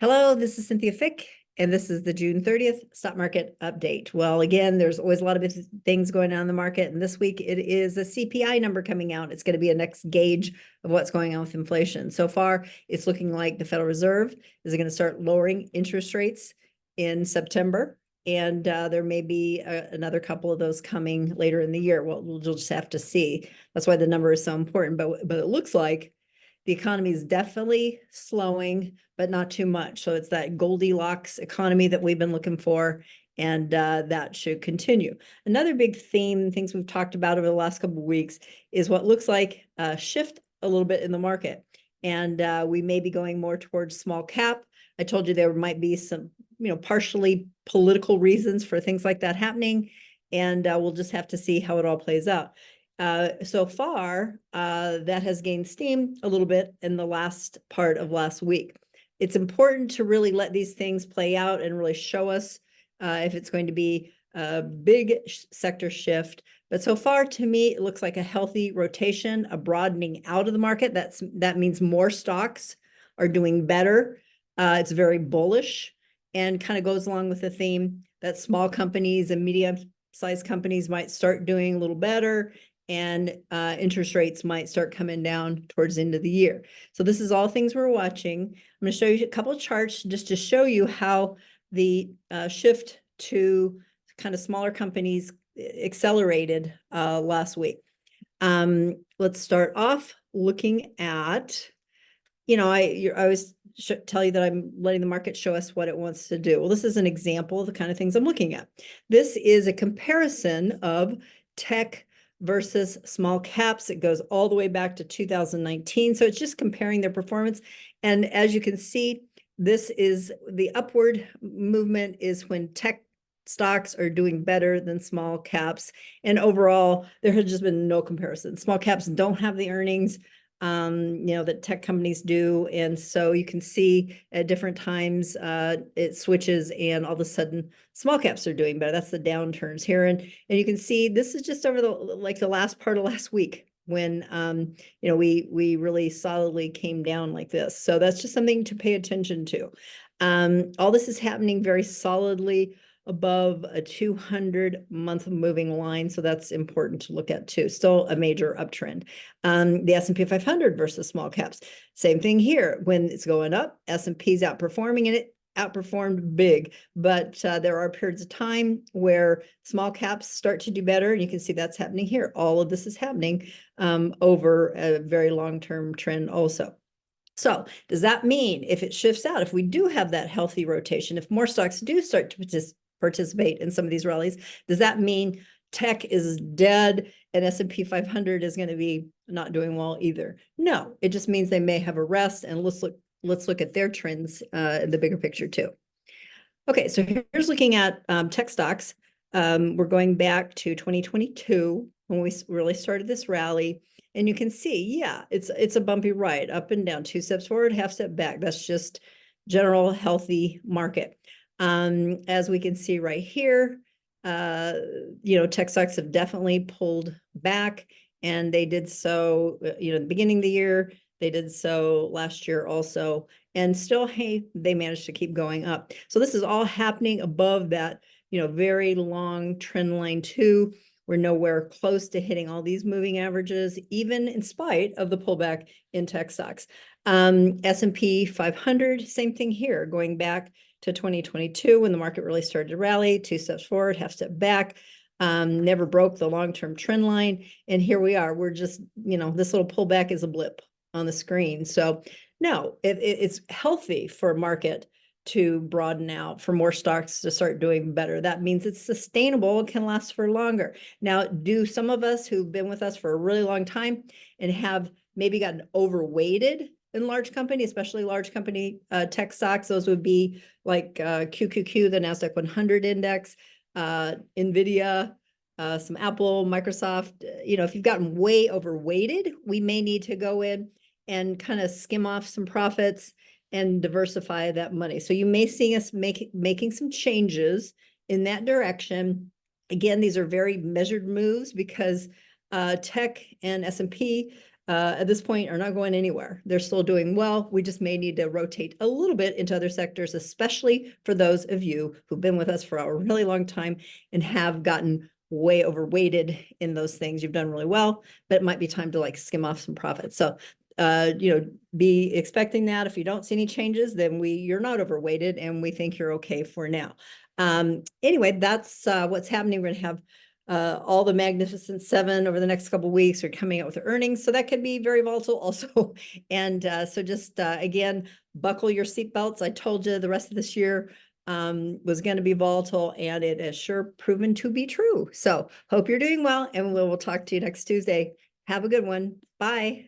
Hello, this is Cynthia Fick, and this is the June 30th stock market update. Well, again, there's always a lot of things going on in the market, and this week it is a CPI number coming out. It's going to be a next gauge of what's going on with inflation. So far, it's looking like the Federal Reserve is going to start lowering interest rates in September, and there may be another couple of those coming later in the year. Well, we'll just have to see. That's why the number is so important, but it looks like the economy is definitely slowing, but not too much. So it's that Goldilocks economy that we've been looking for, and that should continue. Another big theme, things we've talked about over the last couple of weeks, is what looks like a shift a little bit in the market. And we may be going more towards small cap. I told you there might be some, partially political reasons for things like that happening. And we'll just have to see how it all plays out. So far, that has gained steam a little bit in the last part of last week. It's important to really let these things play out and really show us if it's going to be a big sector shift. But so far, to me, it looks like a healthy rotation, a broadening out of the market. That means more stocks are doing better. It's very bullish and kind of goes along with the theme that small companies and medium-sized companies might start doing a little better, and interest rates might start coming down towards the end of the year. So this is all things we're watching. I'm going to show you a couple of charts just to show you how the shift to kind of smaller companies accelerated last week. Let's start off looking at, I always tell you that I'm letting the market show us what it wants to do. Well, this is an example of the kind of things I'm looking at. This is a comparison of tech versus small caps. It goes all the way back to 2019. So it's just comparing their performance. And as you can see, this is the upward movement is when tech stocks are doing better than small caps. And overall, there has just been no comparison. Small caps don't have the earnings that tech companies do. And so you can see at different times it switches, and all of a sudden small caps are doing better. That's the downturns here. And you can see this is just over the last part of last week when we really solidly came down like this. So that's just something to pay attention to. All this is happening very solidly above a 200-month moving line. So that's important to look at too. Still a major uptrend. The S&P 500 versus small caps. Same thing here. When it's going up, S&P's outperforming, and it outperformed big. But there are periods of time where small caps start to do better. And you can see that's happening here. All of this is happening over a very long-term trend also. So does that mean if it shifts out, if we do have that healthy rotation, if more stocks do start to participate in some of these rallies, does that mean tech is dead and S&P 500 is going to be not doing well either? No, it just means they may have a rest, and let's look at their trends in the bigger picture too. Okay, so here's looking at tech stocks. We're going back to 2022 when we really started this rally. And you can see, yeah, it's a bumpy ride, up and down, 2 steps forward, half step back. That's just general healthy market. As we can see right here, tech stocks have definitely pulled back, and they did so, at the beginning of the year. They did so last year also, and still, hey, they managed to keep going up. So this is all happening above that, very long trend line too. We're nowhere close to hitting all these moving averages, even in spite of the pullback in tech stocks. S&P 500, same thing here, going back to 2022 when the market really started to rally, 2 steps forward, half step back, never broke the long-term trend line. And here we are. We're just, this little pullback is a blip on the screen. So no, it's healthy for a market to broaden out, for more stocks to start doing better. That means it's sustainable, can last for longer. Now, do some of us who've been with us for a really long time and have maybe gotten overweighted in large company, especially large company tech stocks, those would be like QQQ, the NASDAQ 100 index, NVIDIA, some Apple, Microsoft. If you've gotten way overweighted, we may need to go in and kind of skim off some profits and diversify that money. So you may see us making some changes in that direction. Again, these are very measured moves because tech and S&P at this point are not going anywhere. They're still doing well. We just may need to rotate a little bit into other sectors, especially for those of you who've been with us for a really long time and have gotten way overweighted in those things. You've done really well, but it might be time to like skim off some profits. So be expecting that. If you don't see any changes, then you're not overweighted and we think you're okay for now. Anyway, that's what's happening. We're gonna have all the Magnificent Seven over the next couple of weeks are coming out with earnings. So that could be very volatile also. And so just again, buckle your seatbelts. I told you the rest of this year was going to be volatile, and it has sure proven to be true. So hope you're doing well, and we'll talk to you next Tuesday. Have a good one. Bye.